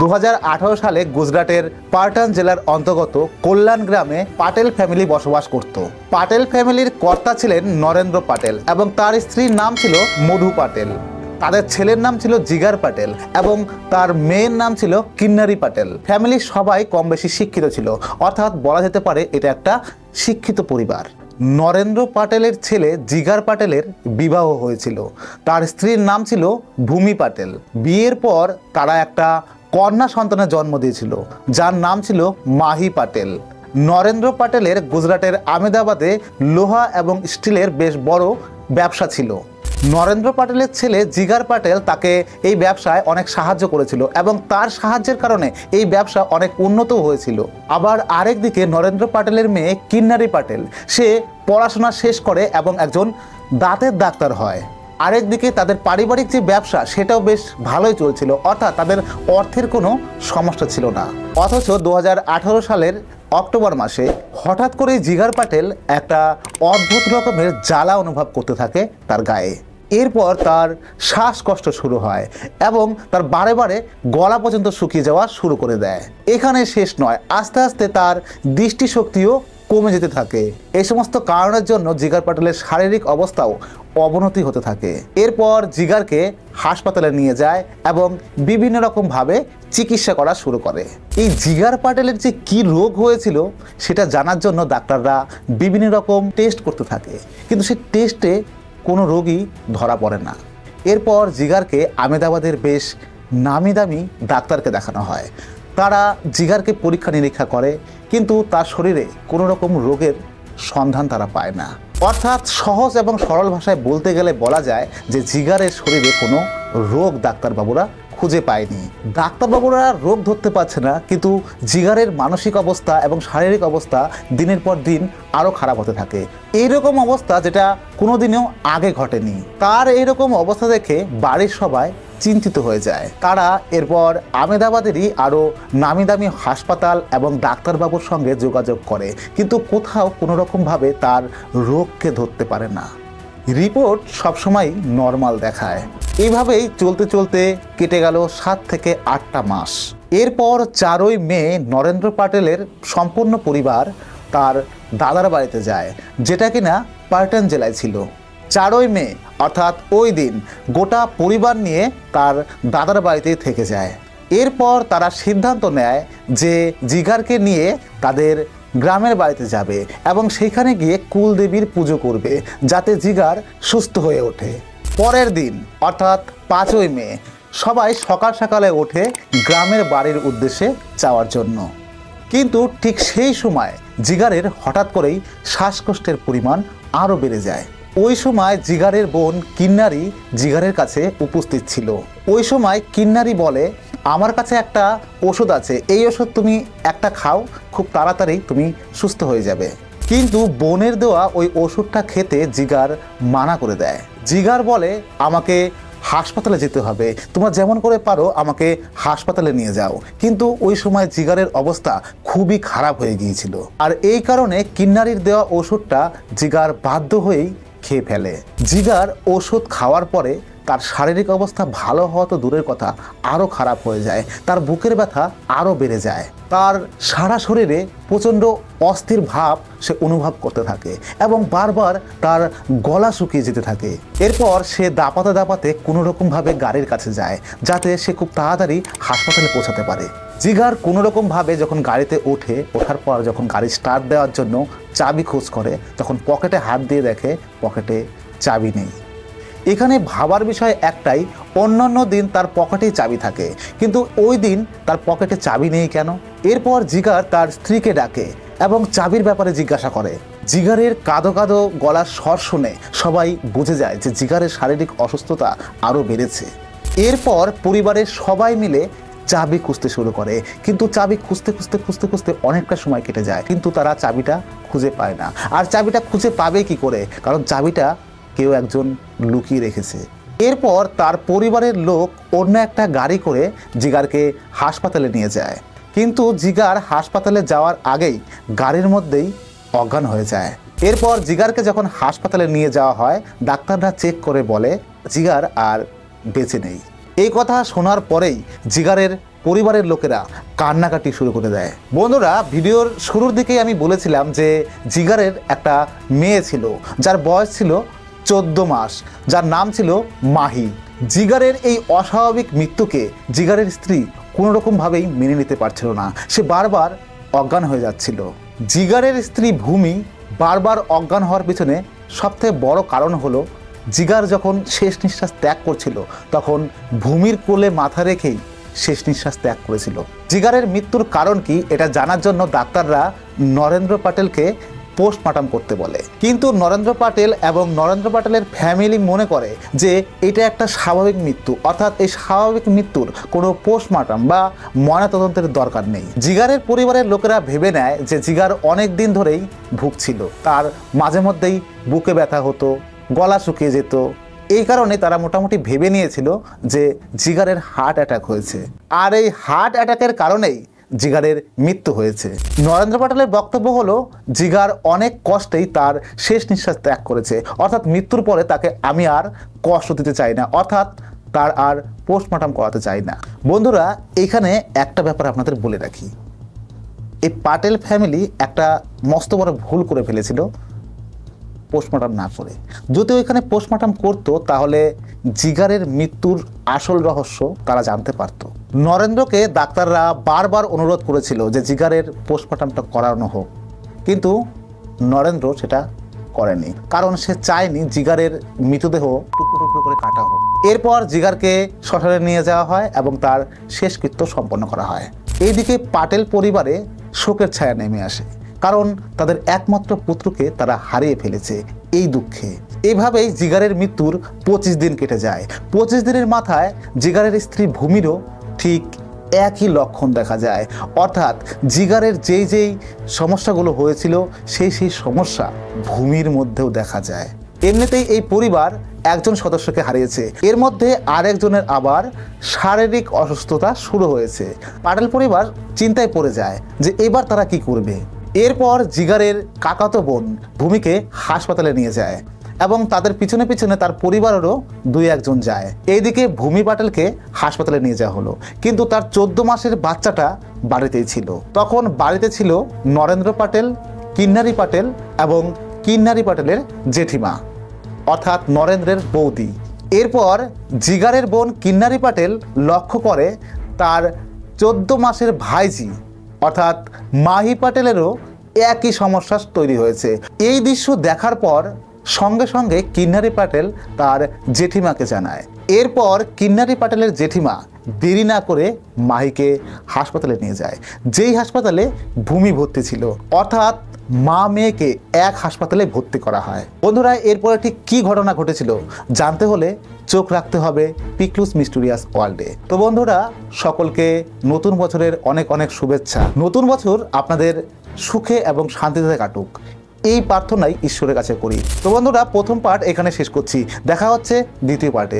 2018 সালে গুজরাটের পাটান জেলার অন্তর্গত কল্যাণ গ্রামে পাটেল ফ্যামিলি বসবাস করত। পাটেল ফ্যামিলির কর্তা ছিলেন নরেন্দ্র পাটেল এবং তার স্ত্রীর নাম ছিল মধু পাটেল। তাদের ছেলের নাম ছিল জিগার পাটেল এবং তার মেয়ের নাম ছিল কিন্নারি পাটেল। ফ্যামিলির সবাই কম বেশি শিক্ষিত ছিল, অর্থাৎ বলা যেতে পারে এটা একটা শিক্ষিত পরিবার। নরেন্দ্র পাটেলের ছেলে জিগার পাটেলের বিবাহ হয়েছিল। তার স্ত্রীর নাম ছিল ভূমি পাটেল। বিয়ের পর তারা একটা কন্যা সন্তানের জন্ম দিয়েছিল, যার নাম ছিল মাহি পাটেল। নরেন্দ্র পাটেলের গুজরাটের আহমেদাবাদে লোহা এবং স্টিলের বেশ বড় ব্যবসা ছিল। নরেন্দ্র পাটেলের ছেলে জিগার পাটেল তাকে এই ব্যবসায় অনেক সাহায্য করেছিল এবং তার সাহায্যের কারণে এই ব্যবসা অনেক উন্নত হয়েছিল। আবার আরেকদিকে নরেন্দ্র পাটেলের মেয়ে কিন্নারি পাটেল, সে পড়াশোনা শেষ করে এবং একজন দাঁতের ডাক্তার হয়। আরেকদিকে তাদের পারিবারিক যে ব্যবসা সেটাও বেশ ভালোই চলছিল, অর্থাৎ তাদের অর্থের কোনো সমস্যা ছিল না। অথচ 2018 সালের অক্টোবর মাসে হঠাৎ করেই জিগার পাটেল একটা অদ্ভুত রকমের জ্বালা অনুভব করতে থাকে তার গায়ে। এরপর তার শ্বাসকষ্ট শুরু হয় এবং তার বারে বারে গলা পর্যন্ত শুকিয়ে যাওয়া শুরু করে দেয়। এখানে শেষ নয়, আস্তে আস্তে তার দৃষ্টিশক্তিও কমে যেতে থাকে। এই সমস্ত কারণের জন্য জিগার পাটেলের শারীরিক অবস্থাও অবনতি হতে থাকে। এরপর জিগারকে হাসপাতালে নিয়ে যায় এবং বিভিন্ন রকমভাবে চিকিৎসা করা শুরু করে। এই জিগার পাটেলের যে কি রোগ হয়েছিল সেটা জানার জন্য ডাক্তাররা বিভিন্ন রকম টেস্ট করতে থাকে, কিন্তু সেই টেস্টে কোনো রোগই ধরা পড়ে না। এরপর জিগারকে আহমেদাবাদের বেশ নামি দামি ডাক্তারকে দেখানো হয়। তারা জিগারকে পরীক্ষা নিরীক্ষা করে, কিন্তু তার শরীরে কোনো রকম রোগের সন্ধান তারা পায় না। অর্থাৎ সহজ এবং সরল ভাষায় বলতে গেলে বলা যায় যে জিগারের শরীরে কোনো রোগ ডাক্তারবাবুরা খুঁজে পায়নি। ডাক্তারবাবুরা রোগ ধরতে পারছে না, কিন্তু জিগারের মানসিক অবস্থা এবং শারীরিক অবস্থা দিনের পর দিন আরও খারাপ হতে থাকে। এইরকম অবস্থা যেটা কোনোদিনও আগে ঘটেনি। তার এইরকম অবস্থা দেখে বাড়ির সবাই চিন্তিত হয়ে যায়। তারা এরপর আহমেদাবাদেরই আরও নামি দামি হাসপাতাল এবং ডাক্তারবাবুর সঙ্গে যোগাযোগ করে, কিন্তু কোথাও কোনো রকমভাবে তার রোগকে ধরতে পারে না। রিপোর্ট সবসময় নর্মাল দেখায়। এইভাবেই চলতে চলতে কেটে গেল 7 থেকে 8টা মাস। এরপর 4ই মে নরেন্দ্র পাটেলের সম্পূর্ণ পরিবার তার দাদার বাড়িতে যায়, যেটা কিনা পাটান জেলায় ছিল। 4ই মে অর্থাৎ ওই দিন গোটা পরিবার নিয়ে তার দাদার বাড়িতেই থেকে যায়। এরপর তারা সিদ্ধান্ত নেয় যে জিগারকে নিয়ে তাদের গ্রামের বাড়িতে যাবে এবং সেখানে গিয়ে কুলদেবীর পুজো করবে, যাতে জিগার সুস্থ হয়ে ওঠে। পরের দিন অর্থাৎ 5ই মে সবাই সকাল সকালে ওঠে গ্রামের বাড়ির উদ্দেশ্যে যাওয়ার জন্য। কিন্তু ঠিক সেই সময় জিগারের হঠাৎ করেই শ্বাসকষ্টের পরিমাণ আরও বেড়ে যায়। ওই সময় জিগারের বোন কিন্নারি জিগারের কাছে উপস্থিত ছিল। ওই সময় কিন্নারি বলে, আমার কাছে একটা ওষুধ আছে, এই ওষুধ তুমি একটা খাও, খুব তাড়াতাড়ি তুমি সুস্থ হয়ে যাবে। কিন্তু বোনের দেওয়া ওই ওষুধটা খেতে জিগার মানা করে দেয়। জিগার বলে, আমাকে হাসপাতালে যেতে হবে, তোমরা যেমন করে পারো আমাকে হাসপাতালে নিয়ে যাও। কিন্তু ওই সময় জিগারের অবস্থা খুবই খারাপ হয়ে গিয়েছিল, আর এই কারণে কিন্নারির দেওয়া ওষুধটা জিগার বাধ্য হয়েই খেয়ে ফেলে। জিগার ওষুধ খাওয়ার পরে তার শারীরিক অবস্থা ভালো হওয়া তো দূরের কথা, আরও খারাপ হয়ে যায়। তার বুকের ব্যথা আরও বেড়ে যায়। তার সারা শরীরে প্রচণ্ড অস্থির ভাব সে অনুভব করতে থাকে এবং বারবার তার গলা শুকিয়ে যেতে থাকে। এরপর সে দাপাতে দাপাতে কোনো রকমভাবে গাড়ির কাছে যায়, যাতে সে খুব তাড়াতাড়ি হাসপাতালে পৌঁছাতে পারে। জিগার কোনো রকমভাবে যখন গাড়িতে ওঠার পর যখন গাড়ি স্টার্ট দেওয়ার জন্য চাবি খোঁজ করে, তখন পকেটে হাত দিয়ে দেখে পকেটে চাবি নেই। এখানে ভাবার বিষয় একটাই, অন্যান্য দিন তার পকেটেই চাবি থাকে, কিন্তু ওই দিন তার পকেটে চাবি নেই কেন? এরপর জিগার তার স্ত্রীকে ডাকে এবং চাবির ব্যাপারে জিজ্ঞাসা করে। জিগারের কাঁদো কাঁদো গলার স্বর শুনে সবাই বুঝে যায় যে জিগারের শারীরিক অসুস্থতা আরও বেড়েছে। এরপর পরিবারের সবাই মিলে চাবি খুঁজতে শুরু করে, কিন্তু চাবি খুঁজতে খুঁজতে খুঁজতে খুঁজতে অনেকটা সময় কেটে যায়, কিন্তু তারা চাবিটা খুঁজে পায় না। আর চাবিটা খুঁজে পাবে কি করে? কারণ চাবিটা কেউ একজন লুকিয়ে রেখেছে। এরপর তার পরিবারের লোক অন্য একটা গাড়ি করে জিগারকে হাসপাতালে নিয়ে যায়, কিন্তু জিগার হাসপাতালে যাওয়ার আগেই গাড়ির মধ্যেই অজ্ঞান হয়ে যায়। এরপর জিগারকে যখন হাসপাতালে নিয়ে যাওয়া হয়, ডাক্তাররা চেক করে বলে জিগার আর বেঁচে নেই। এই কথা শোনার পরেই জিগারের পরিবারের লোকেরা কান্নাকাটি শুরু করে দেয়। বন্ধুরা, ভিডিওর শুরুর দিকেই আমি বলেছিলাম যে জিগারের একটা মেয়ে ছিল যার বয়স ছিল 14 মাস, যার নাম ছিল মাহি। জিগারের এই অস্বাভাবিক মৃত্যুকে জিগারের স্ত্রী কোনো রকমভাবেই মেনে নিতে পারছিল না। সে বারবার অজ্ঞান হয়ে যাচ্ছিল। জিগারের স্ত্রী ভূমি বারবার অজ্ঞান হওয়ার পিছনে সবথেকে বড় কারণ হলো জিগার যখন শেষ নিঃশ্বাস ত্যাগ করছিল তখন ভূমির কোলে মাথা রেখেই শেষ নিঃশ্বাস ত্যাগ করেছিল। জিগারের মৃত্যুর কারণ কি এটা জানার জন্য ডাক্তাররা নরেন্দ্র পাটেলকে পোস্টমর্টম করতে বলে, কিন্তু নরেন্দ্র পাটেল এবং নরেন্দ্র পাটেলের ফ্যামিলি মনে করে যে এটা একটা স্বাভাবিক মৃত্যু, অর্থাৎ এই স্বাভাবিক মৃত্যুর কোনো পোস্টমর্টম বা ময়নাতদন্তের দরকার নেই। জিগারের পরিবারের লোকেরা ভেবে নেয় যে জিগার অনেক দিন ধরেই ভুগছিল, তার মাঝে মধ্যেই বুকে ব্যথা হতো, গলা শুকিয়ে যেত। এই কারণে তারা মোটামুটি ভেবে নিয়েছিল যে জিগারের হার্ট অ্যাটাক হয়েছে, আর এই হার্ট অ্যাটাকের কারণেই জিগারের মৃত্যু হয়েছে। নরেন্দ্র পাটেলের বক্তব্য হলো জিগার অনেক কষ্টেই তার শেষ নিঃশ্বাস ত্যাগ করেছে, অর্থাৎ মৃত্যুর পরে তাকে আমি আর কষ্ট দিতে চাই না, অর্থাৎ তার আর পোস্টমর্টম করাতে চাই না। বন্ধুরা, এখানে একটা ব্যাপার আপনাদের বলে রাখি, এই পাটেল ফ্যামিলি একটা মস্ত বড় ভুল করে ফেলেছিল পোস্টমর্টম না করে। যদি ওইখানে পোস্টমর্টম করতো তাহলে জিগারের মৃত্যুর আসল রহস্য তারা জানতে পারত। নরেন্দ্রকে ডাক্তাররা বারবার অনুরোধ করেছিল যে জিগারের পোস্টমর্টমটা করানো হোক, কিন্তু নরেন্দ্র সেটা করেনি, কারণ সে চায়নি জিগারের মৃতদেহ টুকরো টুকরো করে কাটা হোক। এরপর জিগারকে শ্মশানে নিয়ে যাওয়া হয় এবং তার শেষকৃত্য সম্পন্ন করা হয়। এইদিকে পাটেল পরিবারে শোকের ছায়া নেমে আসে, কারণ তাদের একমাত্র পুত্রকে তারা হারিয়ে ফেলেছে এই দুঃখে। এইভাবেই জিগারের মৃত্যুর 25 দিন কেটে যায়। 25 দিনের মাথায় জিগারের স্ত্রী ভূমিরও ঠিক একই লক্ষণ দেখা যায়, অর্থাৎ জিগারের যেই সমস্যাগুলো হয়েছিল সেই সমস্যা ভূমির মধ্যেও দেখা যায়। এমনিতেই এই পরিবার একজন সদস্যকে হারিয়েছে, এর মধ্যে আরেকজনের আবার শারীরিক অসুস্থতা শুরু হয়েছে। পাটেল পরিবার চিন্তায় পড়ে যায় যে এবার তারা কি করবে। এরপর জিগারের কাকাতো বোন ভূমিকে হাসপাতালে নিয়ে যায় এবং তাদের পিছনে পিছনে তার পরিবারেরও 2-1 যায়। এইদিকে ভূমি পাটেলকে হাসপাতালে নিয়ে যাওয়া হলো, কিন্তু তার 14 মাসের বাচ্চাটা বাড়িতেই ছিল। তখন বাড়িতে ছিল নরেন্দ্র পাটেল, কিন্নারি পাটেল এবং কিন্নারি পাটেলের জেঠিমা, অর্থাৎ নরেন্দ্রের বৌদি। এরপর জিগারের বোন কিন্নারি পাটেল লক্ষ্য করে তার 14 মাসের ভাইজি অর্থাৎ মাহি পাটেলেরও একই সমস্যা তৈরি হয়েছে। এই দৃশ্য দেখার পর সঙ্গে সঙ্গে কিন্নারি পাটেল তার জেঠিমাকে জানায়। এরপর কিন্নারি পাটেলের জেঠিমা দেরি না করে মাহিকে হাসপাতালে নিয়ে যায়, যেই হাসপাতালে ভূমি ভর্তি ছিল, অর্থাৎ মা মেয়েকে এক হাসপাতালে ভর্তি করা হয়। বন্ধুরা, এরপরে ঠিক কী ঘটনা ঘটেছিল জানতে হলে চোখ রাখতে হবে পিকলুস মিস্টেরিয়াস ওয়ার্ল্ডে। তো বন্ধুরা, সকলকে নতুন বছরের অনেক অনেক শুভেচ্ছা। নতুন বছর আপনাদের সুখে এবং শান্তিতে কাটুক, এই প্রার্থনাই ঈশ্বরের কাছে করি। তো বন্ধুরা, প্রথম পার্ট এখানে শেষ করছি, দেখা হচ্ছে দ্বিতীয় পার্টে।